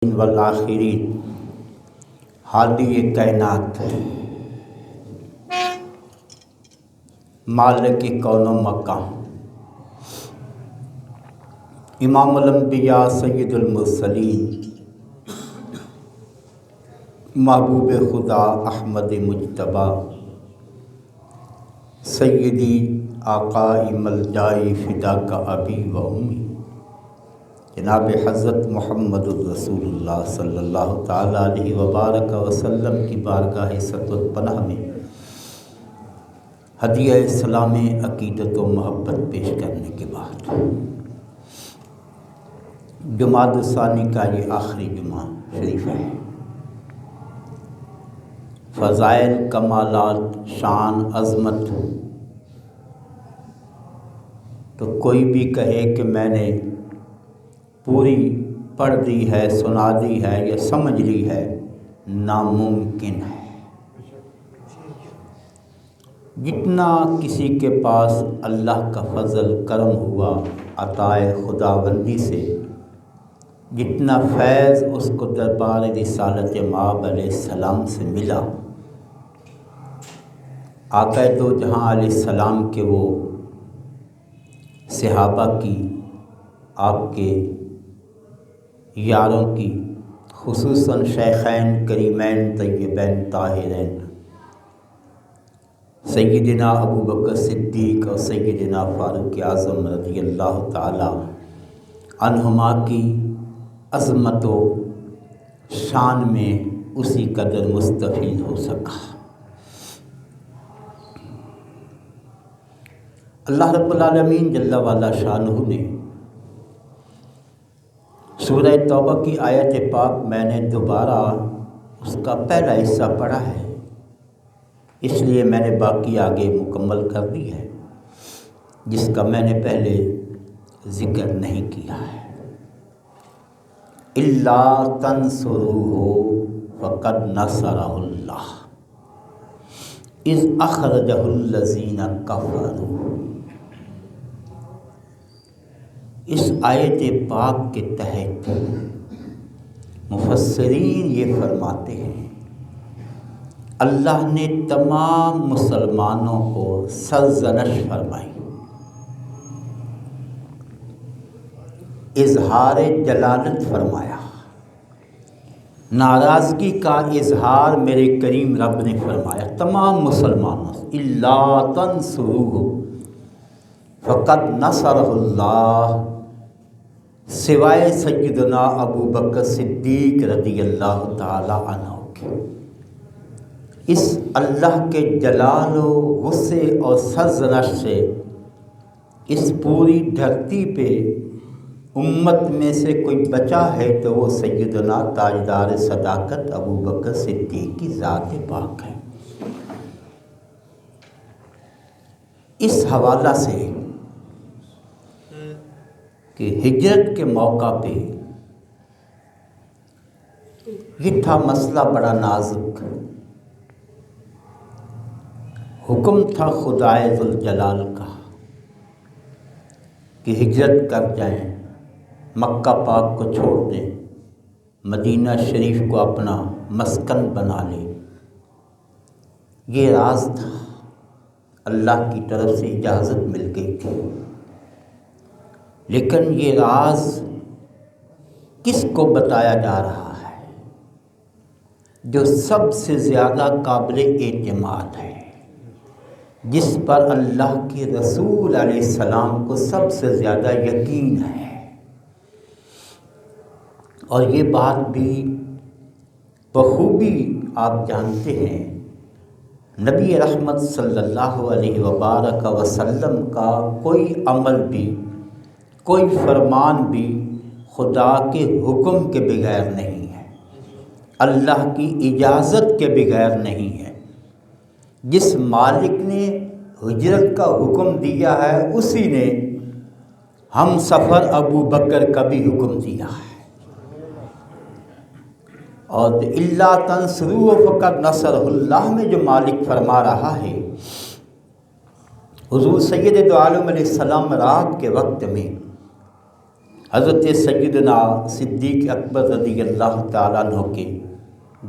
والآخرین حادی کائنات مالک کون و مکان امام الانبیاء سید المرسلین محبوب خدا احمد مجتبی سیدی آقائی ملجائی فداک ابی و امی جناب حضرت محمد الرسول اللہ صلی اللہ تعالیٰ علیہ وبارک وسلم کی بارگاہ ستر پناہ میں ہدیہ سلام عقیدت و محبت پیش کرنے کے بعد جمادی الثانی کا یہ آخری جمعہ شریف ہے۔ فضائل، کمالات، شان، عظمت، تو کوئی بھی کہے کہ میں نے پوری پڑھ دی ہے، سنا دی ہے یا سمجھ لی ہے، ناممکن ہے۔ جتنا کسی کے پاس اللہ کا فضل کرم ہوا عطائے خداوندی سے، جتنا فیض اس کو دربار رسالت مآب علیہ السلام سے ملا، آقا دو جہاں علیہ السلام کے وہ صحابہ کی، آپ کے یاروں کی، خصوصاً شیخین کریمین طیبین طاہرین سیدنا ابو بکر صدیق اور سیدنا فاروق اعظم رضی اللہ تعالی عنہما کی عظمت و شان میں اسی قدر مستفید ہو سکا۔ اللہ رب العالمین جل وعلا شانہ نے سورہ توبہ کی آیت پاک میں نے دوبارہ اس کا پہلا حصہ پڑھا ہے، اس لیے میں نے باقی آگے مکمل کر دی ہے، جس کا میں نے پہلے ذکر نہیں کیا ہے۔ اِلَّا تَنْصُرُوهُ فَقَدْ نَصَرَهُ اللَّهُ اِذْ أَخْرَجَهُ الَّذِينَ كَفَرُوا۔ اس آیت پاک کے تحت مفسرین یہ فرماتے ہیں اللہ نے تمام مسلمانوں کو سرزنش فرمائی، اظہار جلالت فرمایا، ناراضگی کا اظہار میرے کریم رب نے فرمایا تمام مسلمانوں سے۔ اِلَّا تَنْصُرُوهُ فَقَدْ نَصَرَهُ اللَّهُ، سوائے سیدنا ابو بکر صدیق رضی اللہ تعالی عنہ کے۔ اس اللہ کے جلال و غصے اور سرزنش سے اس پوری دھرتی پہ امت میں سے کوئی بچا ہے تو وہ سیدنا تاجدار صداقت ابو بکر صدیق کی ذات پاک ہے۔ اس حوالہ سے کہ ہجرت کے موقع پہ یہ تھا مسئلہ بڑا نازک، حکم تھا خدائے ذوالجلال کا کہ ہجرت کر جائیں، مکہ پاک کو چھوڑ دیں، مدینہ شریف کو اپنا مسکن بنا لیں۔ یہ راز تھا، اللہ کی طرف سے اجازت مل گئی تھی، لیکن یہ راز کس کو بتایا جا رہا ہے؟ جو سب سے زیادہ قابل اعتماد ہے، جس پر اللہ کے رسول علیہ السلام کو سب سے زیادہ یقین ہے۔ اور یہ بات بھی بخوبی آپ جانتے ہیں، نبی رحمت صلی اللہ علیہ وبارک وسلم کا کوئی عمل بھی، کوئی فرمان بھی خدا کے حکم کے بغیر نہیں ہے، اللہ کی اجازت کے بغیر نہیں ہے۔ جس مالک نے ہجرت کا حکم دیا ہے اسی نے ہم سفر ابو بکر کا بھی حکم دیا ہے۔ اور اِلَّا تَنْصُرُوهُ فَقَدْ نَصَرَهُ اللَّهُ میں جو مالک فرما رہا ہے، حضور سید دو عالم علیہ السلام رات کے وقت میں حضرت سیدنا صدیق اکبر رضی اللہ تعالیٰ عنہ کے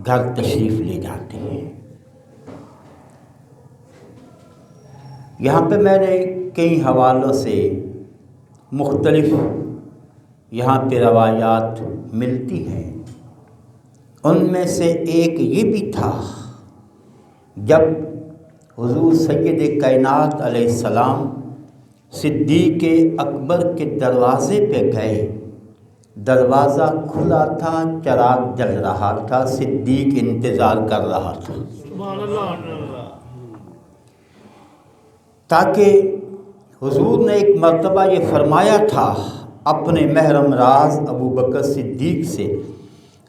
گھر تشریف لے جاتے ہیں۔ یہاں پہ میں نے کئی حوالوں سے مختلف یہاں پہ روایات ملتی ہیں، ان میں سے ایک یہ بھی تھا جب حضور سید کائنات علیہ السلام صدیق اکبر کے دروازے پہ گئے، دروازہ کھلا تھا، چراغ جل رہا تھا، صدیق انتظار کر رہا تھا تاکہ حضور نے ایک مرتبہ یہ فرمایا تھا اپنے محرم راز ابو بکر صدیق سے،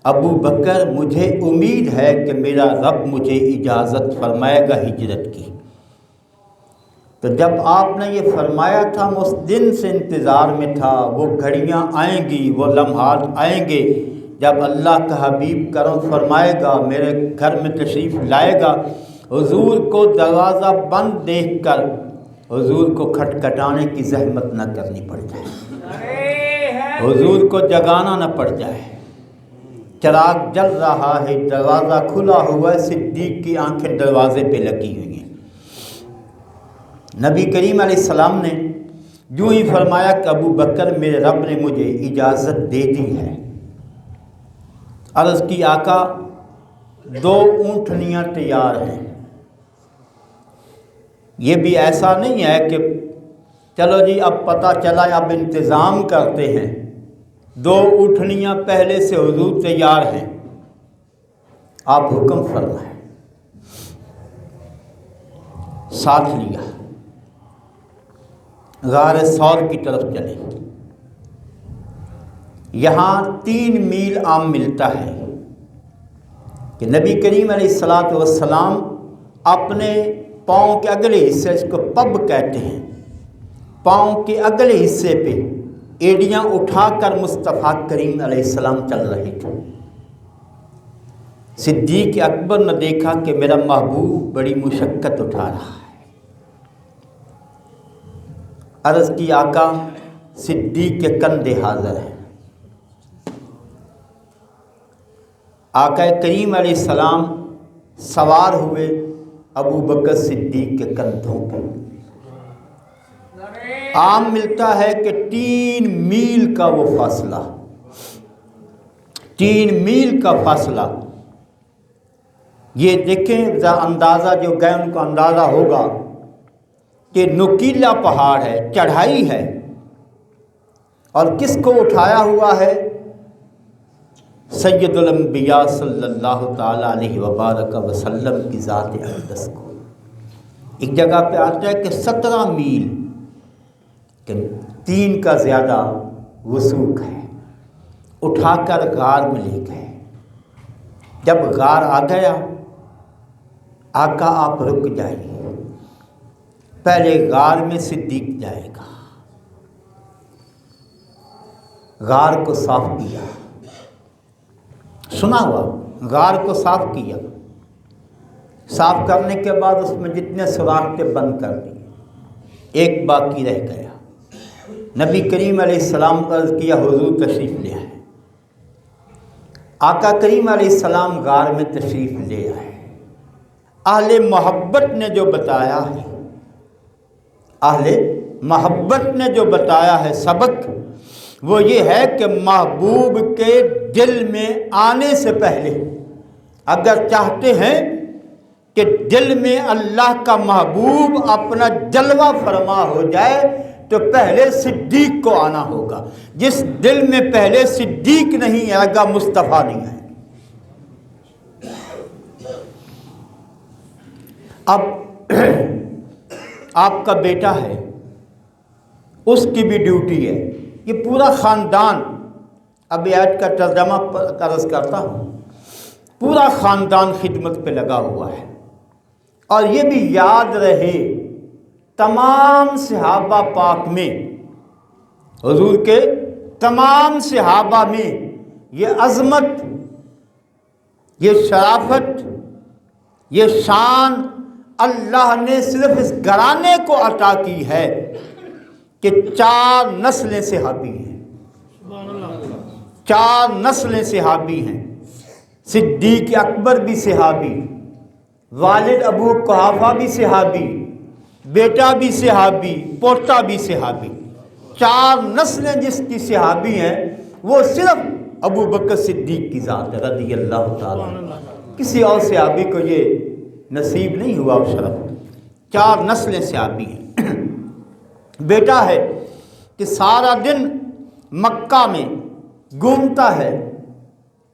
ابو بکر مجھے امید ہے کہ میرا رب مجھے اجازت فرمائے گا ہجرت کی۔ تو جب آپ نے یہ فرمایا تھا میں اس دن سے انتظار میں تھا، وہ گھڑیاں آئیں گی، وہ لمحات آئیں گے جب اللہ کا حبیب کرم فرمائے گا، میرے گھر میں تشریف لائے گا۔ حضور کو دروازہ بند دیکھ کر حضور کو کھٹکھٹانے کی زحمت نہ کرنی پڑ جائے، حضور کو جگانا نہ پڑ جائے۔ چراغ جل رہا ہے، دروازہ کھلا ہوا ہے، صدیق کی آنکھیں دروازے پہ لگی ہوئی ہیں۔ نبی کریم علیہ السلام نے جو ہی فرمایا کہ ابو بکر میرے رب نے مجھے اجازت دے دی ہے، عرض کی آقا 2 اونٹنیاں تیار ہیں۔ یہ بھی ایسا نہیں ہے کہ چلو جی اب پتہ چلا اب انتظام کرتے ہیں، 2 اونٹنیاں پہلے سے حضور تیار ہیں، آپ حکم فرمائیں۔ ساتھ لیا، غار ثور کی طرف چلے۔ یہاں 3 میل عام ملتا ہے کہ نبی کریم علیہ السلام اپنے پاؤں کے اگلے حصے، اس کو پب کہتے ہیں، پاؤں کے اگلے حصے پہ ایڑیاں اٹھا کر مصطفیٰ کریم علیہ السلام چل رہے تھے۔ صدیق اکبر نے دیکھا کہ میرا محبوب بڑی مشقت اٹھا رہا ہے، عرض کی آقا صدیق کے کندھے حاضر ہیں۔ آقا کریم علیہ السلام سوار ہوئے ابو بکر صدیق کے کندھوں پہ۔ عام ملتا ہے کہ 3 میل کا وہ فاصلہ، 3 میل کا فاصلہ۔ یہ دیکھیں ذرا اندازہ جو گئے ان کو اندازہ ہوگا کہ نکیلا پہاڑ ہے، چڑھائی ہے، اور کس کو اٹھایا ہوا ہے؟ سید الانبیاء صلی اللہ تعالیٰ علیہ وبارک وسلم کی ذات اقدس کو۔ ایک جگہ پہ آتا ہے کہ 17 میل، کہ 3 کا زیادہ وثوق ہے، اٹھا کر غار میں لے گئے۔ جب غار آ گیا، آقا آپ رک جائیے، پہلے غار میں صدیق جائے گا۔ غار کو صاف کیا، سنا ہوا، غار کو صاف کیا، صاف کرنے کے بعد اس میں جتنے سوراخ تھے بند کر دیے، ایک باقی رہ گیا۔ نبی کریم علیہ السلام کو عرض کیا حضور تشریف لے آئے۔ آقا کریم علیہ السلام غار میں تشریف لے آئے۔ اہل محبت نے جو بتایا ہے، اہل محبت نے جو بتایا ہے سبق، وہ یہ ہے کہ محبوب کے دل میں آنے سے پہلے اگر چاہتے ہیں کہ دل میں اللہ کا محبوب اپنا جلوہ فرما ہو جائے تو پہلے صدیق کو آنا ہوگا۔ جس دل میں پہلے صدیق نہیں آئے گا مصطفیٰ نہیں آئے گا۔ اب آپ کا بیٹا ہے، اس کی بھی ڈیوٹی ہے، یہ پورا خاندان، اب آیت کا ترجمہ عرض کرتا ہوں، پورا خاندان خدمت پہ لگا ہوا ہے۔ اور یہ بھی یاد رہے تمام صحابہ پاک میں، حضور کے تمام صحابہ میں یہ عظمت، یہ شرافت، یہ شان اللہ نے صرف اس گھرانے کو عطا کی ہے کہ 4 نسلیں صحابی ہیں۔ 4 نسلیں صحابی ہیں۔ صدیق اکبر بھی صحابی، والد ابو قحافہ بھی صحابی، بیٹا بھی صحابی، پوتا بھی صحابی۔ 4 نسلیں جس کی صحابی ہیں وہ صرف ابو بکر صدیق کی ذات ہے رضی اللہ تعالیٰ عنہ۔ کسی اور صحابی کو یہ نصیب نہیں ہوا وہ شرف۔ 4 نسلیں صحابی ہیں۔ بیٹا ہے کہ سارا دن مکہ میں گھومتا ہے،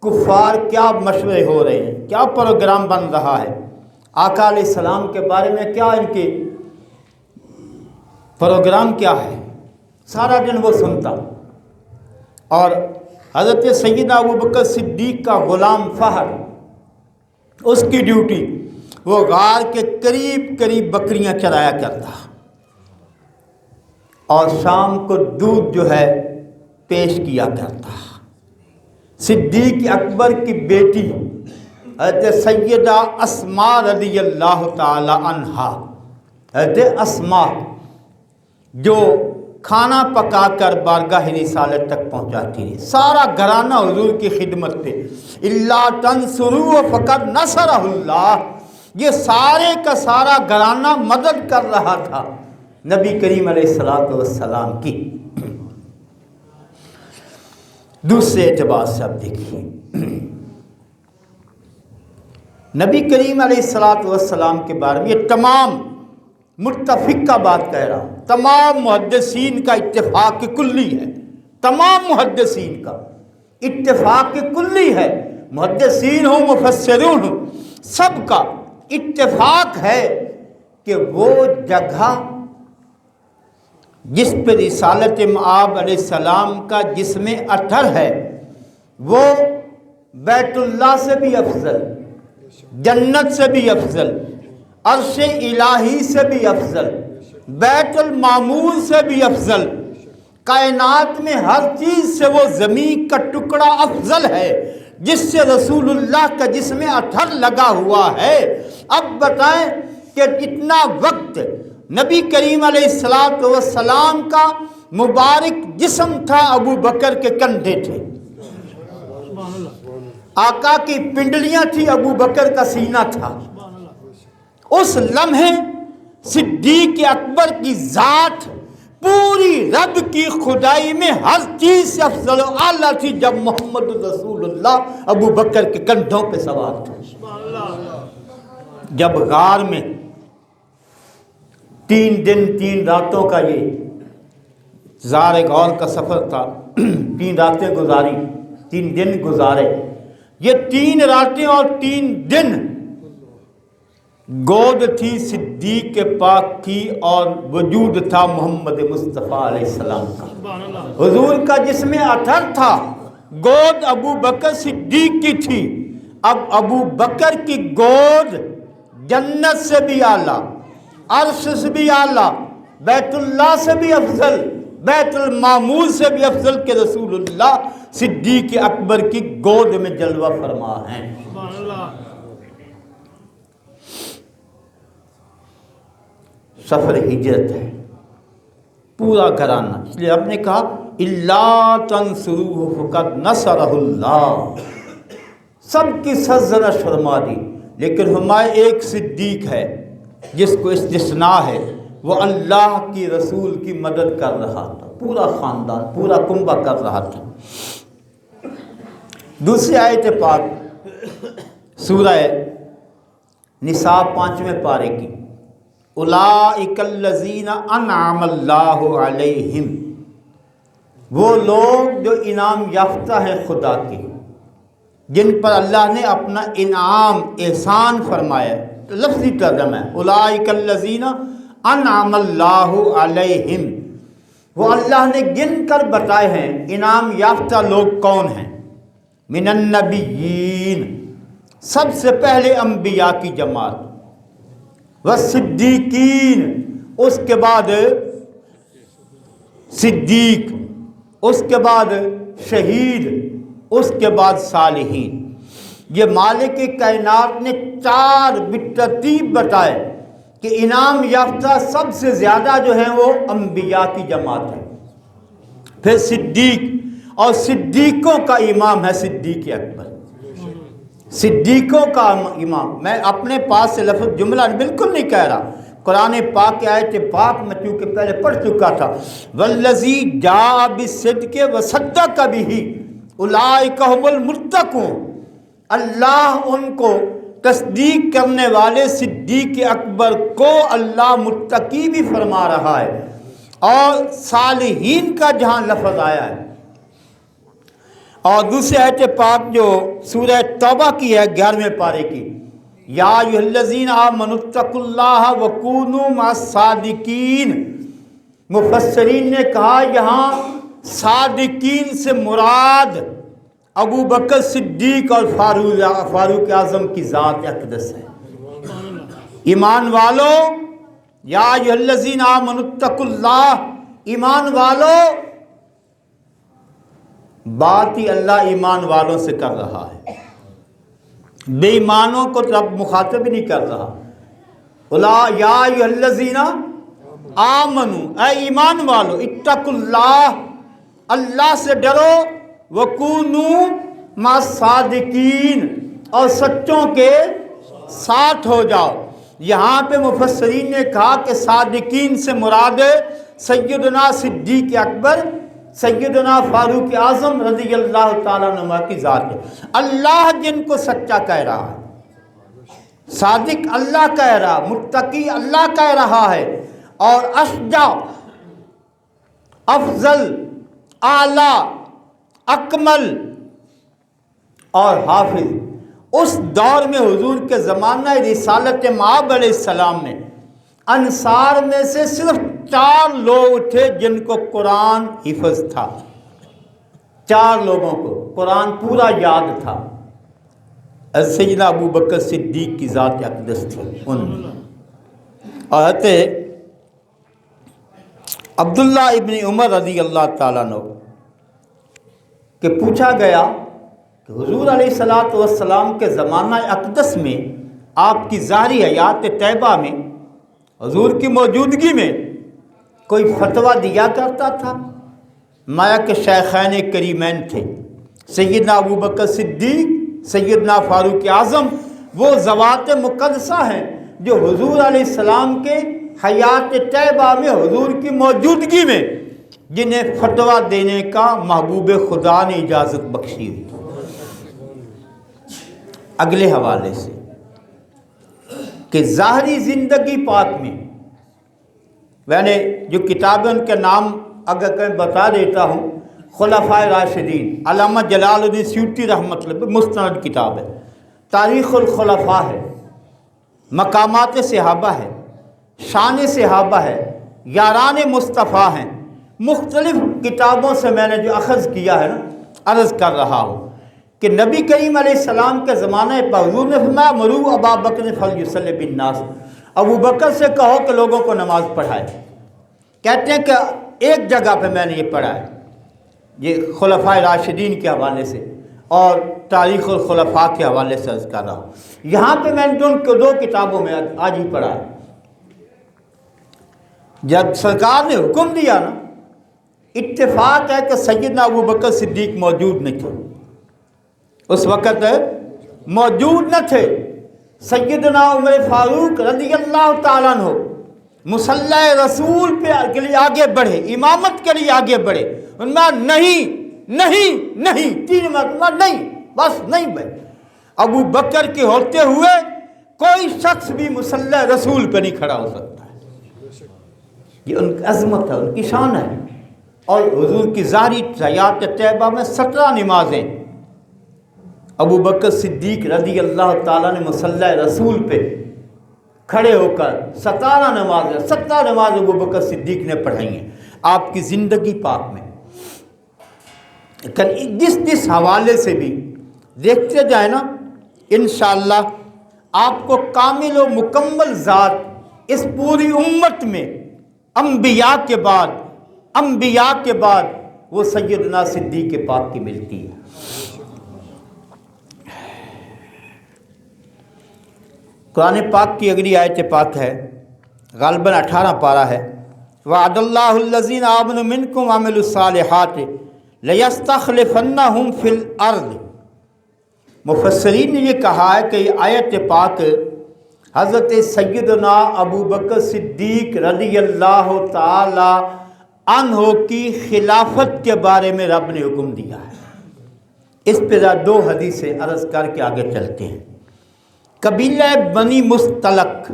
کفار کیا مشورے ہو رہے ہیں، کیا پروگرام بن رہا ہے، آقا علیہ السلام کے بارے میں کیا ان کے پروگرام کیا ہے، سارا دن وہ سنتا۔ اور حضرت سیدنا ابوبکر صدیق کا غلام فہد، اس کی ڈیوٹی وہ غار کے قریب قریب بکریاں چرایا کرتا اور شام کو دودھ جو ہے پیش کیا کرتا۔ صدیق اکبر کی بیٹی حضرت سیدہ اسماء رضی اللہ تعالی عنہا، حضرت اسماء جو کھانا پکا کر بارگاہ رسالت تک پہنچاتی رہی، سارا گھرانہ حضور کی خدمت پہ، اللہ تنصروا فقد نصرہ اللہ، یہ سارے کا سارا گھرانہ مدد کر رہا تھا نبی کریم علیہ السلام کی۔ دوسرے اعتبار سے اب دیکھیے، نبی کریم علیہ السلام کے بارے میں یہ تمام متفق کا بات کہہ رہا ہوں، تمام محدثین کا اتفاق کلی ہے، تمام محدثین کا اتفاق کلی ہے، محدثین ہوں مفسرون ہوں، سب کا اتفاق ہے کہ وہ جگہ جس پہ رسالت مآب علیہ السلام کا جسم اطہر ہے وہ بیت اللہ سے بھی افضل، جنت سے بھی افضل، عرش الہی سے بھی افضل، بیت المعمور سے بھی افضل، کائنات میں ہر چیز سے وہ زمین کا ٹکڑا افضل ہے جس سے رسول اللہ کا جسم اطہر لگا ہوا ہے۔ اب بتائیں کہ اتنا وقت نبی کریم علیہ السلام کا مبارک جسم تھا، ابو بکر کے کندھے تھے، آقا کی پنڈلیاں تھی، ابو بکر کا سینہ تھا۔ اس لمحے صدیق اکبر کی ذات پوری رب کی خدائی میں ہر چیز سے افضل و اعلیٰ تھی جب محمد رسول اللہ ابو بکر کے کندھوں پہ سوار تھے۔ جب غار میں 3 دن 3 راتوں کا یہ زار غور کا سفر تھا، 3 راتیں گزاری، 3 دن گزارے، یہ 3 راتیں اور 3 دن گود تھی صدیق پاک کی اور وجود تھا محمد مصطفیٰ علیہ السلام کا، حضور کا جسم اطہر تھا، گود ابو بکر صدیق کی تھی۔ اب ابو بکر کی گود جنت سے بھی اعلیٰ، عرش سے بھی اعلیٰ، بیت اللہ سے بھی افضل، بیت المعمور سے بھی افضل کہ رسول اللہ صدیق اکبر کی گود میں جلوہ فرما ہیں۔ سفر ہجرت ہے، پورا گھرانہ، اس لیے آپ نے کہا اللہ تنصروہ فقد نصرہ اللہ، سب کی سرزنش فرما دی، لیکن ہمارے ایک صدیق ہے جس کو استثناء ہے، وہ اللہ کی رسول کی مدد کر رہا تھا، پورا خاندان پورا کنبہ کر رہا تھا۔ دوسری آیت پاک سورہ نساء 5ویں پارے کی، اولئک الذین انعم اللہ علیہم، وہ لوگ جو انعام یافتہ ہیں خدا کے، جن پر اللہ نے اپنا انعام احسان فرمایا، لفظی ترجمہ ہے اولئک الذین انعم اللہ علیہم، وہ اللہ نے گن کر بتائے ہیں انعام یافتہ لوگ کون ہیں۔ من النبیین، سب سے پہلے انبیاء کی جماعت، والصدیقین، اس کے بعد صدیق، اس کے بعد شہید، اس کے بعد صالحین۔ یہ مالک کائنات نے 4 بالترتیب بتائے کہ انعام یافتہ سب سے زیادہ جو ہیں وہ انبیاء کی جماعت ہے، پھر صدیق، اور صدیقوں کا امام ہے صدیق اکبر، صدیقوں کا امام۔ میں اپنے پاس سے لفظ جملہ بالکل نہیں کہہ رہا، قرآن پاک کی آیت پاک میں چونکہ پہلے پڑھ چکا تھا، والذی جاء بالصدق وصدق بہ اولئک هم المتقون۔ اللہ ان کو تصدیق کرنے والے صدیق اکبر کو اللہ متقی بھی فرما رہا ہے، اور صالحین کا جہاں لفظ آیا ہے، اور دوسری آیت پاک جو سورہ توبہ کی ہے 11ویں پارے کی، یا ایھا الذین آمنوا اتقوا اللہ وکونوا مع الصادقین، مفسرین نے کہا یہاں صادقین سے مراد ابو بکر صدیق اور فاروق اعظم کی ذات اقدس ہے۔ ایمان والو، یا ایھا الذین آمنوا اتقوا اللہ، ایمان والو، بات ہی اللہ ایمان والوں سے کر رہا ہے، بے ایمانوں کو رب مخاطب ہی نہیں کر رہا۔ یا ایھا الذین آمنوا، اے ایمان والو، اتقوا اللہ، اللہ سے ڈرو، وکونوا مع الصادقین، اور سچوں کے ساتھ ہو جاؤ۔ یہاں پہ مفسرین نے کہا کہ صادقین سے مراد سیدنا صدیق اکبر، سیدنا فاروق اعظم رضی اللہ تعالیٰ عنہ کی ذات ہے۔ اللہ جن کو سچا کہہ رہا ہے، صادق اللہ کہہ رہا، متقی اللہ کہہ رہا ہے، اور اشجع، افضل، اعلیٰ، اکمل اور حافظ۔ اس دور میں حضور کے زمانہ رسالت مآب علیہ السلام میں انصار میں سے صرف 4 لوگ تھے جن کو قرآن حفظ تھا، 4 لوگوں کو قرآن پورا یاد تھا۔ سیدنا ابو بکر صدیق کی ذات اقدس تھی ان میں، اور حضرت عبداللہ ابن عمر رضی اللہ تعالیٰ عنہ کہ پوچھا گیا کہ حضور علیہ السلام کے زمانہ اقدس میں آپ کی ظاہری حیات طیبہ میں حضور کی موجودگی میں کوئی فتویٰ دیا کرتا تھا؟ مایا کہ شیخین کریمین تھے، سیدنا ابو بکر صدیق، سیدنا فاروق اعظم، وہ ذوات مقدسہ ہیں جو حضور علیہ السلام کے حیات طیبہ میں حضور کی موجودگی میں جنہیں فتویٰ دینے کا محبوب خدا نے اجازت بخشی ہوئی۔ اگلے حوالے سے کہ ظاہری زندگی پاک میں، میں نے جو کتابیں ان کے نام اگر کہیں بتا دیتا ہوں، خلفائے راشدین، علامہ جلال الدین سیوطی رحمۃ اللہ علیہ، مستند کتاب ہے، تاریخ الخلفاء ہے، مقامات صحابہ ہے، شان صحابہ ہے، یاران مصطفیٰ ہیں، مختلف کتابوں سے میں نے جو اخذ کیا ہے نا، عرض کر رہا ہوں کہ نبی کریم علیہ السلام کے زمانے پر حضور نے فرمایا مروا ابا بکر فلیصلی بالناس، ابو بکر سے کہو کہ لوگوں کو نماز پڑھائے۔ کہتے ہیں کہ ایک جگہ پہ میں نے یہ پڑھا ہے، یہ خلفائے راشدین کے حوالے سے اور تاریخ الخلفاء کے حوالے سے عرض کر رہا ہوں۔ یہاں پہ میں نے ان کو 2 کتابوں میں آج ہی پڑھا ہے۔ جب سرکار نے حکم دیا نا، اتفاق ہے کہ سیدنا ابو بکر صدیق موجود نہیں تھے، اس وقت موجود نہ تھے۔ سیدنا عمر فاروق رضی اللہ تعالیٰ عنہ مصلی رسول کے لیے آگے بڑھے، امامت کے لیے آگے بڑھے، انہوں نے نہیں نہیں نہیں 3 مرتبہ نہیں، بس نہیں بھائی، ابو بکر کے ہوتے ہوئے کوئی شخص بھی مصلی رسول پہ نہیں کھڑا ہو سکتا ہے۔ یہ ان کی عظمت ہے، ان کی شان ہے۔ اور حضور کی ظاہری حیات طیبہ میں 17 نمازیں ابو بکر صدیق رضی اللہ تعالیٰ نے مصلی رسول پہ کھڑے ہو کر 17 نماز ابو بکر صدیق نے پڑھائی ہیں آپ کی زندگی پاک میں۔ جس حوالے سے بھی دیکھتے جائیں نا، انشاءاللہ آپ کو کامل و مکمل ذات اس پوری امت میں انبیاء کے بعد وہ سیدنا صدیق پاک کی ملتی ہے۔ قرآن پاک کی اگلی آیت پاک ہے، غالباً 18 پارہ ہے، وعد اللہ الذین آمنوا منکم وعملوا الصالحات لَيَسْتَخْلِفَنَّهُمْ فِي الْأَرْضِ۔ مفسرین نے یہ کہا ہے کہ یہ آیت پاک حضرت سیدنا ابو بکر صدیق رضی اللہ تعالی عنہ کی خلافت کے بارے میں رب نے حکم دیا ہے۔ اس پہ دو حدیثیں عرض کر کے آگے چلتے ہیں۔ قبیلہ بنی مستلق،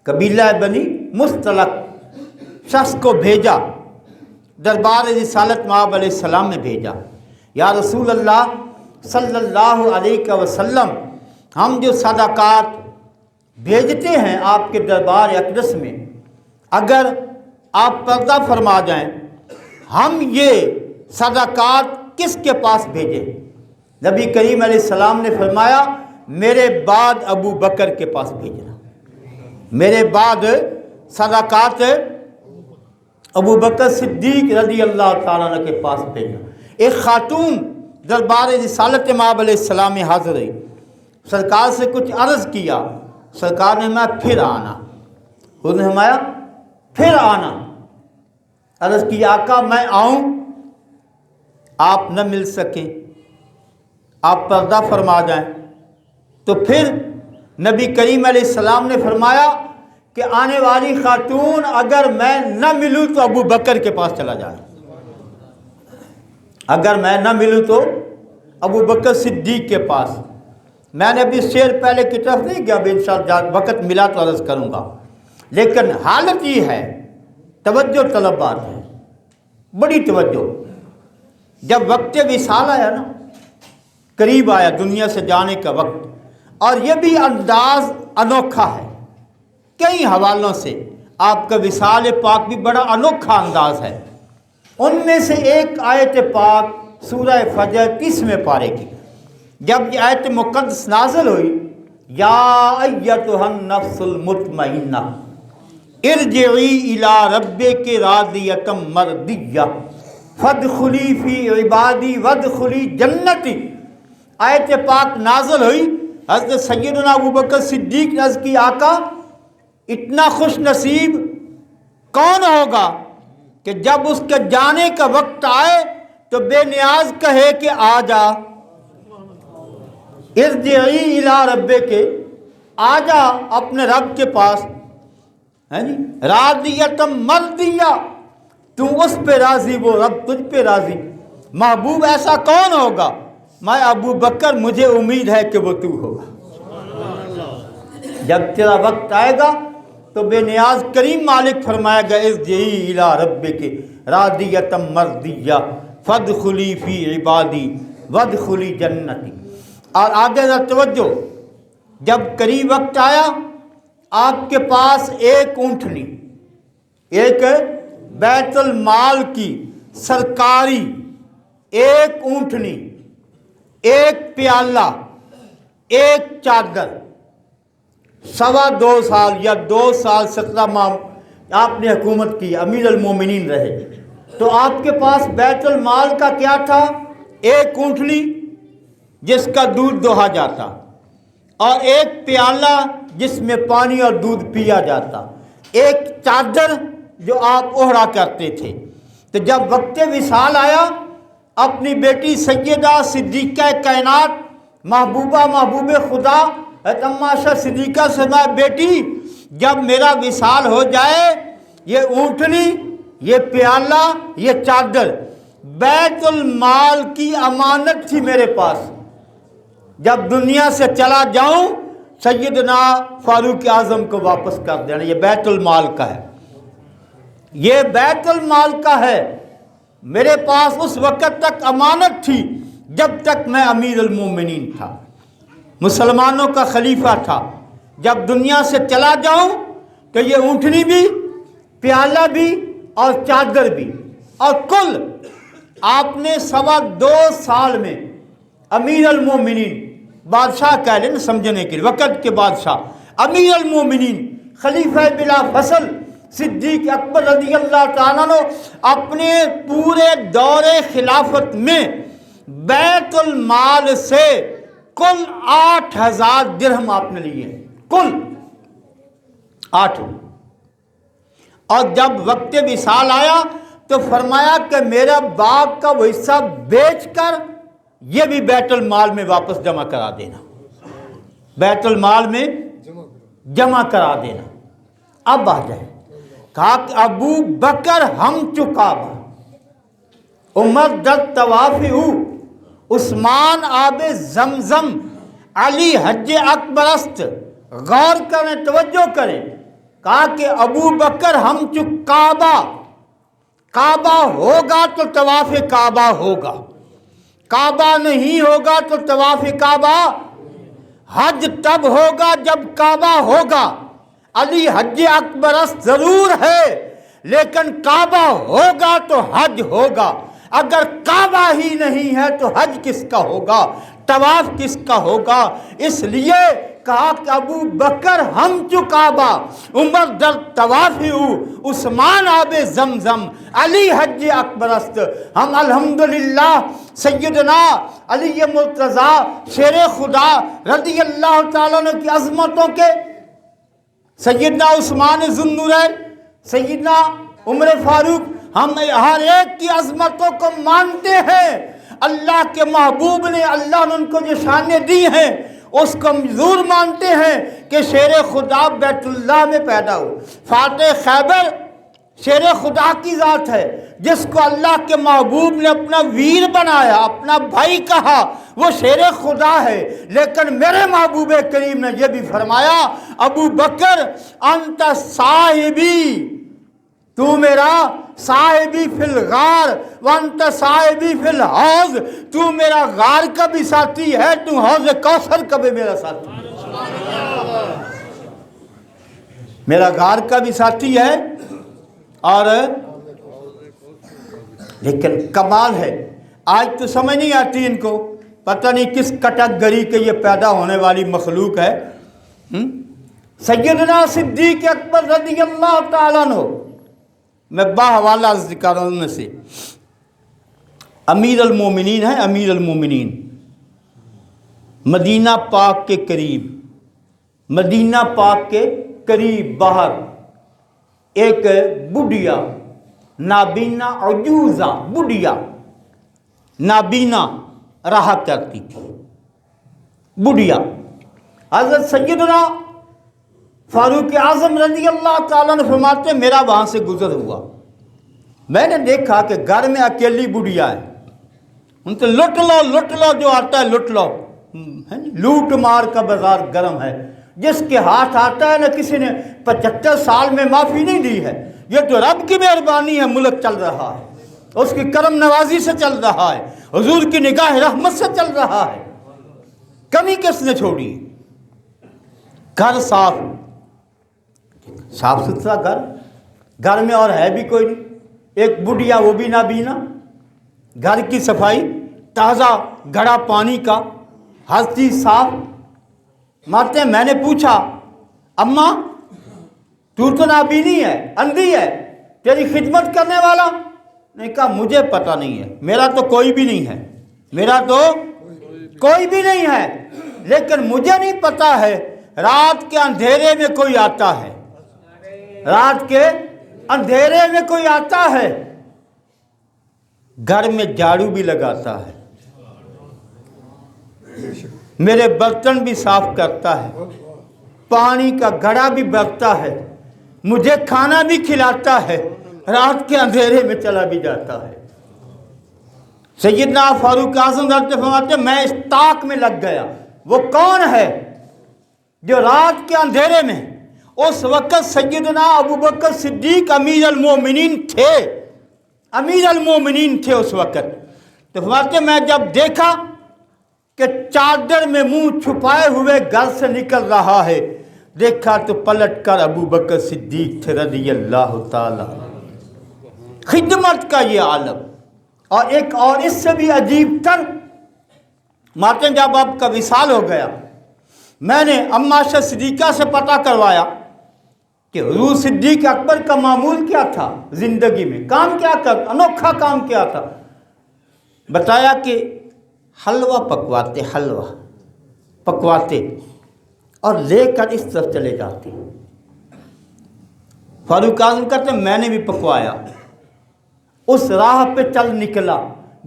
قبیلہ بنی مستلق شخص کو بھیجا، دربار رسالت مآب علیہ السلام نے بھیجا، یا رسول اللہ صلی اللہ علیہ وسلم، ہم جو صدقات بھیجتے ہیں آپ کے دربار اقدس میں، اگر آپ پردہ فرما جائیں، ہم یہ صدقات کس کے پاس بھیجیں؟ نبی کریم علیہ السلام نے فرمایا میرے بعد ابو بکر کے پاس بھیجنا، میرے بعد صدقات ابو بکر صدیق رضی اللہ تعالیٰ عنہ کے پاس بھیجنا۔ ایک خاتون دربار رسالت مآب علیہ السلام میں حاضر ہوئی، سرکار سے کچھ عرض کیا، سرکار نے فرمایا پھر آنا، انہوں نے فرمایا پھر آنا۔ عرض کی آقا میں آؤں، آپ نہ مل سکیں، آپ پردہ فرما جائیں، تو پھر نبی کریم علیہ السلام نے فرمایا کہ آنے والی خاتون اگر میں نہ ملوں تو ابو بکر کے پاس چلا جائے، اگر میں نہ ملوں تو ابو بکر صدیق کے پاس۔ میں نے ابھی شعر پہلے کی طرف نہیں گیا، اب انشاءاللہ وقت ملا تو عرض کروں گا، لیکن حالت یہ ہے، توجہ طلب بات ہے، بڑی توجہ۔ جب وقت وصال آیا نا، قریب آیا دنیا سے جانے کا وقت، اور یہ بھی انداز انوکھا ہے، کئی حوالوں سے آپ کا وصال پاک بھی بڑا انوکھا انداز ہے۔ ان میں سے ایک آیت پاک سورہ فجر 30ویں پارے کی، جب یہ آیت مقدس نازل ہوئی، یا ایتھا النفس المطمئنہ ارجعی الی ربک راضیۃ مرضیہ فادخلی فی عبادی وادخلی جنتی، آیت پاک نازل ہوئی، حضرت سیدنا ابو بکر صدیق نے عرض کی آقا اتنا خوش نصیب کون ہوگا کہ جب اس کے جانے کا وقت آئے تو بے نیاز کہے کہ آ جا، ارجعی الی ربک، آ جا اپنے رب کے پاس، ہے جی، راضیۃ مرضیہ، تو اس پہ راضی وہ رب تجھ پہ راضی۔ محبوب ایسا کون ہوگا؟ میں ابو بکر، مجھے امید ہے کہ وہ تو ہوگا۔ جب تیرا وقت آئے گا تو بے نیاز کریم مالک فرمائے گا ارجعی الی ربک راضیۃ مرضیہ فادخلی فی عبادی وادخلی جنتی۔ اور آگے ذرا توجہ، جب قریب وقت آیا آپ کے پاس ایک اونٹنی، ایک بیت المال کی سرکاری ایک اونٹنی، ایک پیالہ، ایک چادر، 2.25 سال یا 2 سال 17 ماہ آپ نے حکومت کی، امیر المومنین رہے، تو آپ کے پاس بیت المال کا کیا تھا؟ ایک اونٹنی جس کا دودھ دوہا جاتا، اور ایک پیالہ جس میں پانی اور دودھ پیا جاتا، ایک چادر جو آپ اوڑھا کرتے تھے۔ تو جب وقت وصال آیا، اپنی بیٹی سیدہ صدیقہ کائنات محبوبہ محبوب خدا اماں عائشہ صدیقہ سے میں بیٹی جب میرا وصال ہو جائے، یہ اونٹنی، یہ پیالہ، یہ چادر بیت المال کی امانت تھی میرے پاس، جب دنیا سے چلا جاؤں سیدنا فاروق اعظم کو واپس کر دینا، یہ بیت المال کا ہے، یہ بیت المال کا ہے، میرے پاس اس وقت تک امانت تھی جب تک میں امیر المومنین تھا، مسلمانوں کا خلیفہ تھا۔ جب دنیا سے چلا جاؤں تو یہ اونٹنی بھی، پیالہ بھی اور چادر بھی، اور کل آپ نے 2.25 سال میں امیر المومنین، بادشاہ کہہ لیں سمجھنے کے لیے، وقت کے بادشاہ، امیر المومنین، خلیفہ بلا فصل صدیق اکبر رضی اللہ تعالیٰ عنہ، اپنے پورے دور خلافت میں بیت المال سے کل 8,000 درہم آپ نے لیے، کل 8۔ اور جب وقت وصال آیا تو فرمایا کہ میرا باغ کا وہ حصہ بیچ کر یہ بھی بیت المال میں واپس جمع کرا دینا، بیت المال میں جمع کرا دینا۔ اب آ جائے، کہا کہ ابو بکر ہم چکابہ، عمر در طواف ہو، عثمان آب زمزم، علی حج اکبر است۔ غور کریں، توجہ کریں، کہا کہ ابو بکر ہم کعبہ، کعبہ ہوگا تو طواف کعبہ ہوگا، کعبہ نہیں ہوگا تو طواف کعبہ۔ حج تب ہوگا جب کعبہ ہوگا، علی حج اکبر است ضرور ہے، لیکن کعبہ ہوگا تو حج ہوگا۔ اگر کعبہ ہی نہیں ہے تو حج کس کا ہوگا، طواف کس کا ہوگا؟ اس لیے کہا کہ ابو بکر ہم کعبہ، عمر در طواف ہو، عثمان آب زمزم، علی حج اکبر است۔ ہم الحمدللہ سیدنا علی مرتضیٰ شیر خدا رضی اللہ تعالیٰ عنہ کی عظمتوں کے، سیدنا عثمان ذو النورین، سیدنا عمر فاروق، ہم ہر ایک کی عظمتوں کو مانتے ہیں۔ اللہ کے محبوب نے، اللہ نے ان کو جو شانیں دی ہیں اس کو ہم ضرور مانتے ہیں کہ شیر خدا بیت اللہ میں پیدا ہو۔ فاتح خیبر شیر خدا کی ذات ہے، جس کو اللہ کے محبوب نے اپنا ویر بنایا، اپنا بھائی کہا، وہ شیر خدا ہے۔ لیکن میرے محبوب کریم نے یہ بھی فرمایا، ابو بکر انت صاحبی، تو میرا صاحبی فی الغار وانت صاحبی فی الحوض، تو میرا غار کا بھی ساتھی ہے، تو حوض کوثر کا بھی میرا ساتھی ہے، میرا غار کا بھی ساتھی ہے۔ اور لیکن کمال ہے، آج تو سمجھ نہیں آتی ان کو، پتہ نہیں کس کٹگری کے یہ پیدا ہونے والی مخلوق ہے۔ سیدنا صدیق اکبر رضی اللہ تعالیٰ عنہ، میں باحوالہ ذکر ان میں سے امیر المومنین ہیں، امیر المومنین، مدینہ پاک کے قریب، مدینہ پاک کے قریب باہر ایک بڈھیا، نابینا عجوزہ بڈھیا نابینا رہا کرتی تھی، بڈھیا۔ حضرت سیدنا فاروق اعظم رضی اللہ تعالیٰ نے فرماتے ہیں میرا وہاں سے گزر ہوا، میں نے دیکھا کہ گھر میں اکیلی بڈھیا ہے، ان سے لٹ لو جو آتا ہے لٹ لو، لوٹ مار کا بازار گرم ہے، جس کے ہاتھ آتا ہے نہ کسی نے 75 سال میں معافی نہیں دی ہے۔ یہ تو رب کی مہربانی ہے، ملک چل رہا ہے، اس کی کرم نوازی سے چل رہا ہے، حضور کی نگاہ رحمت سے چل رہا ہے، کمی کس نے چھوڑی؟ گھر صاف ستھرا گھر میں اور ہے بھی کوئی نہیں، ایک بڈھیا وہ بھی نابینا، گھر کی صفائی، تازہ گھڑا پانی کا، ہر چیز صاف۔ مارتے ہیں، میں نے پوچھا اماں تو نابینی ہے، اندھی ہے، تیری خدمت کرنے والا؟ نے کہا مجھے پتہ نہیں ہے، میرا تو کوئی بھی نہیں ہے، میرا تو کوئی بھی نہیں ہے، لیکن مجھے نہیں پتہ ہے رات کے اندھیرے میں کوئی آتا ہے، رات کے اندھیرے میں کوئی آتا ہے، گھر میں جھاڑو بھی لگاتا ہے، میرے برتن بھی صاف کرتا ہے، پانی کا گھڑا بھی بھرتا ہے، مجھے کھانا بھی کھلاتا ہے، رات کے اندھیرے میں چلا بھی جاتا ہے۔ سیدنا فاروق اعظم فرماتے ہیں میں اس طاق میں لگ گیا، وہ کون ہے جو رات کے اندھیرے میں؟ اس وقت سیدنا ابو بکر صدیق امیر المومنین تھے، امیر المومنین تھے اس وقت۔ تو فرماتے ہیں میں جب دیکھا کہ چادر میں منہ چھپائے ہوئے گھر سے نکل رہا ہے، دیکھا تو پلٹ کر ابو بکر صدیق تھے رضی اللہ تعالی۔ خدمت کا یہ عالم، اور ایک اور اس سے بھی عجیب تر مارتے جب آپ کا وصال ہو گیا، میں نے اماں عائشہ صدیقہ سے پتہ کروایا کہ حضور صدیق اکبر کا معمول کیا تھا زندگی میں، کام کیا کرتا، انوکھا کام کیا تھا؟ بتایا کہ حلوہ پکواتے، حلوہ پکواتے اور لے کر اس طرف چلے جاتے۔ فاروق اعظم کہتے ہیں میں نے بھی پکوایا، اس راہ پہ چل نکلا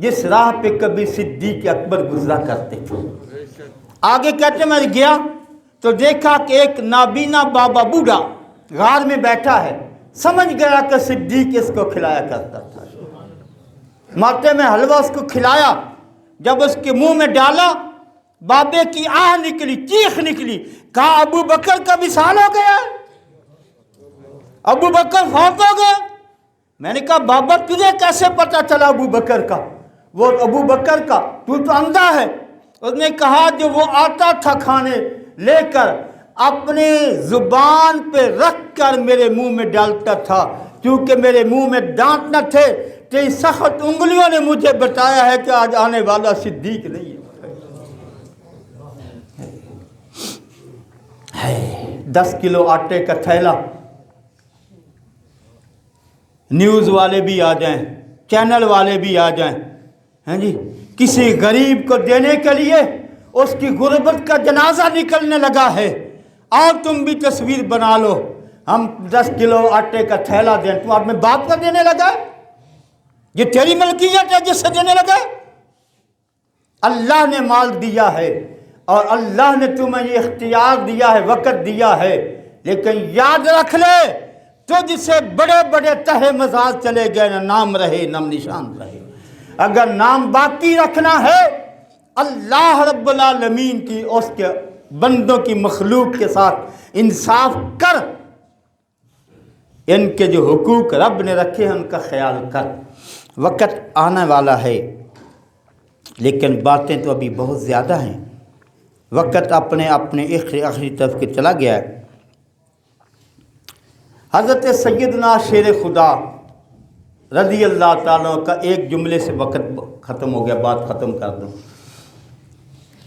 جس راہ پہ کبھی صدیق اکبر گزرا کرتے تھے۔ آگے کہتے میں گیا تو دیکھا کہ ایک نابینا بابا بوڑھا غار میں بیٹھا ہے، سمجھ گیا کہ صدیق اس کو کھلایا کرتا تھا۔ ماتے میں حلوہ اس کو کھلایا، جب اس کے منہ میں ڈالا بابے کی آہ نکلی، چیخ نکلی، کہا ابو بکر کا وصال ہو گیا، ابو بکر فوت ہو گئے۔ میں نے کہا بابا تجھے کیسے پتا چلا ابو بکر کا؟ وہ ابو بکر کا، تو اندھا ہے۔ اس نے کہا جو وہ آتا تھا کھانے لے کر اپنے زبان پہ رکھ کر میرے منہ میں ڈالتا تھا، کیونکہ میرے منہ میں دانت نہ تھے، تیری سخت انگلیوں نے مجھے بتایا ہے کہ آج آنے والا صدیق نہیں ہے۔ 10 کلو آٹے کا تھیلا، نیوز والے بھی آ جائیں، چینل والے بھی آ جائیں، ہیں جی، کسی غریب کو دینے کے لیے اس کی غربت کا جنازہ نکلنے لگا ہے، اور تم بھی تصویر بنا لو ہم 10 کلو آٹے کا تھیلا دیں، تم اپنے باپ کا دینے لگا ہے؟ یہ تیری ملکیت ہے جس سے دینے لگا ہے؟ اللہ نے مال دیا ہے اور اللہ نے تمہیں یہ اختیار دیا ہے، وقت دیا ہے، لیکن یاد رکھ لے تجھ سے بڑے بڑے تہے مزاج چلے گئے، نہ نام رہے نہ نشان رہے۔ اگر نام باقی رکھنا ہے اللہ رب العالمین کی اس کے بندوں کی مخلوق کے ساتھ انصاف کر، ان کے جو حقوق رب نے رکھے ہیں ان کا خیال کر۔ وقت آنے والا ہے لیکن باتیں تو ابھی بہت زیادہ ہیں، وقت اپنے آخری طرف کے چلا گیا ہے۔ حضرت سیدنا شیر خدا رضی اللہ تعالیٰ کا ایک جملے سے وقت ختم ہو گیا، بات ختم کر دوں۔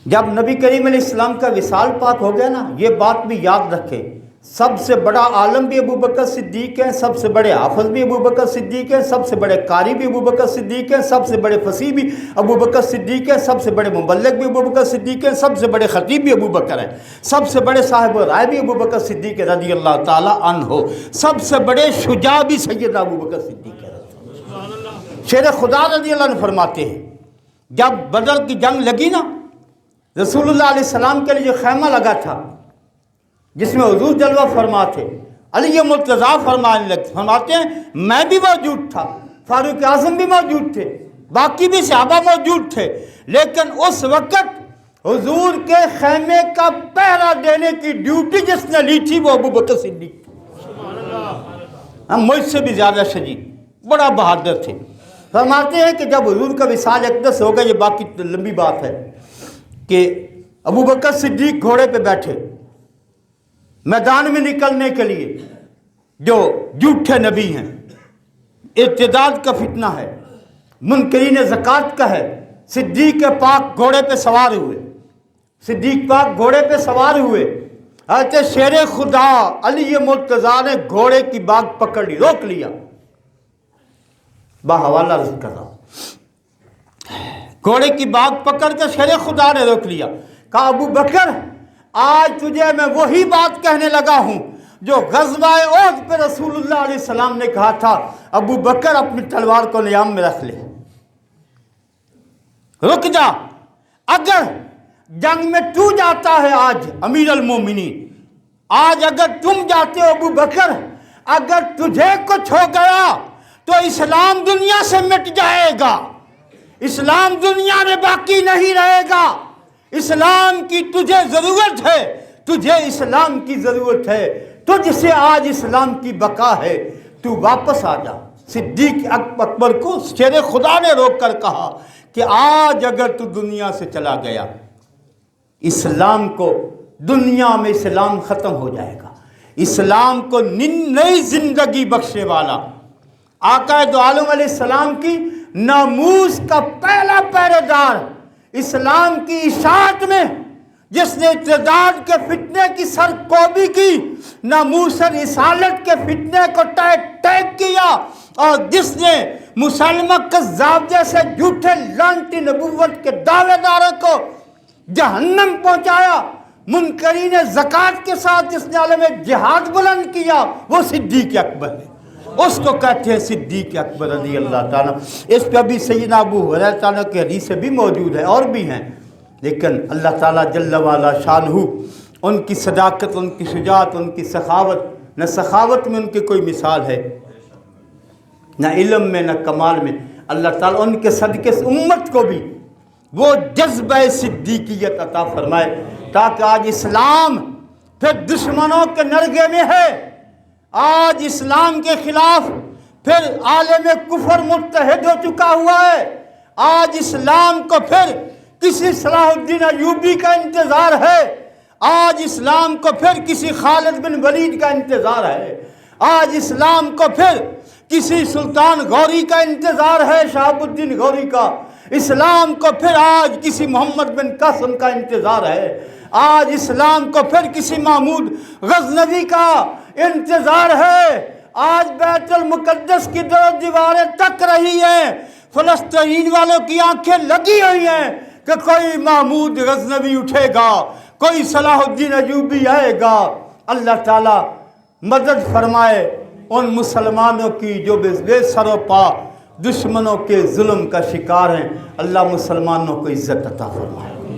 جب نبی کریم علیہ السلام کا وصال پاک ہو گیا نا، یہ بات بھی یاد رکھے، سب سے بڑا عالم بھی ابو بکر صدیق ہیں، سب سے بڑے حافظ بھی ابو بکر صدیق ہیں، سب سے بڑے قاری بھی ابو بکر صدیق ہیں، سب سے بڑے فصیح بھی ابو بکر صدیق ہیں، سب سے بڑے مبلغ بھی ابو بکر صدیق ہیں، سب سے بڑے خطیب بھی ابو بکر ہیں، سب سے بڑے صاحب رائے بھی ابو بکر صدیق رضی اللہ تعالیٰ عنہ، سب سے بڑے شجاع بھی سیدنا ابو بکر صدیق ہیں۔ شیر خدا رضی اللہ عنہ فرماتے ہیں جب بدر کی جنگ لگی نا، رسول اللہ علیہ السلام کے لیے جو خیمہ لگا تھا جس میں حضور جلوہ فرما تھے، علی مرتضیٰ فرماتے ہیں میں بھی موجود تھا، فاروق اعظم بھی موجود تھے، باقی بھی صحابہ موجود تھے، لیکن اس وقت حضور کے خیمے کا پہرا دینے کی ڈیوٹی جس نے لی تھی وہ ابو بکر صدیق تھے۔ ہم مجھ سے بھی زیادہ شجاع، بڑا بہادر تھے۔ فرماتے ہیں کہ جب حضور کا وصال اقدس ہو گیا، یہ باقی لمبی بات ہے، کہ ابو بکر صدیق گھوڑے پہ بیٹھے میدان میں نکلنے کے لیے، جو جھوٹے نبی ہیں، ارتداد کا فتنہ ہے، منکرین زکوٰۃ کا ہے، صدیق پاک گھوڑے پہ سوار ہوئے، صدیق پاک گھوڑے پہ سوار ہوئے، حضرت شیر خدا علی مرتضیٰ نے گھوڑے کی باگ پکڑ لی، روک لیا، باحوالہ رضی کر رہا، گھوڑے کی باگ پکڑ کے شیر خدا نے روک لیا، کہا ابو بکر آج تجھے میں وہی بات کہنے لگا ہوں جو غزوہ احد پہ رسول اللہ علیہ السلام نے کہا تھا، ابو بکر اپنی تلوار کو نیام میں رکھ لے، رک جا، اگر جنگ میں تو جاتا ہے آج امیر المومنین، آج اگر تم جاتے ہو ابو بکر، اگر تجھے کچھ ہو گیا تو اسلام دنیا سے مٹ جائے گا، اسلام دنیا میں باقی نہیں رہے گا، اسلام کی تجھے ضرورت ہے، تجھے اسلام کی ضرورت ہے، تجھ سے آج اسلام کی بقا ہے، تو واپس آ جا۔ صدیق اکبر کو شیر خدا نے روک کر کہا کہ آج اگر تو دنیا سے چلا گیا، اسلام کو دنیا میں اسلام ختم ہو جائے گا، اسلام کو نئی زندگی بخشنے والا آقا دو عالم علیہ السلام کی ناموس کا پہلا پہرے دار، اسلام کی اشاعت میں جس نے ارتداد کے فتنے کی سرکوبی کی، ناموس رسالت کے فتنے کو ٹیک کیا، اور جس نے مسلمہ کذاب جیسے جھوٹے لعنتی نبوت کے دعوے داروں کو جہنم پہنچایا، منکرین زکوٰۃ کے ساتھ جس نے عالم جہاد بلند کیا، وہ صدیق اکبر ہے۔ اس کو کہتے ہیں صدیق اکبر رضی اللہ تعالیٰ۔ اس پہ ابھی سیدنا ابو ہریرہ تعالیٰ کی حدیثیں بھی موجود ہیں اور بھی ہیں، لیکن اللہ تعالیٰ جل وعلا شانہ ان کی صداقت، ان کی شجاعت، ان کی سخاوت، نہ سخاوت میں ان کی کوئی مثال ہے، نہ علم میں، نہ کمال میں، اللہ تعالیٰ ان کے صدقے سے امت کو بھی وہ جذبہ صدیقیت عطا فرمائے، تاکہ آج اسلام پھر دشمنوں کے نرگے میں ہے، آج اسلام کے خلاف پھر عالم کفر متحد ہو چکا ہوا ہے، آج اسلام کو پھر کسی صلاح الدین ایوبی کا انتظار ہے، آج اسلام کو پھر کسی خالد بن ولید کا انتظار ہے، آج اسلام کو پھر کسی سلطان غوری کا انتظار ہے، شہاب الدین غوری کا، اسلام کو پھر آج کسی محمد بن قاسم کا انتظار ہے، آج اسلام کو پھر کسی محمود غزنوی کا انتظار ہے، آج بیت المقدس کی دو دیواریں تک رہی ہیں، فلسطین والوں کی آنکھیں لگی ہوئی ہیں کہ کوئی محمود غزنوی اٹھے گا، کوئی صلاح الدین ایوبی آئے گا۔ اللہ تعالیٰ مدد فرمائے ان مسلمانوں کی جو بے سر و پا دشمنوں کے ظلم کا شکار ہیں، اللہ مسلمانوں کو عزت عطا فرمائے۔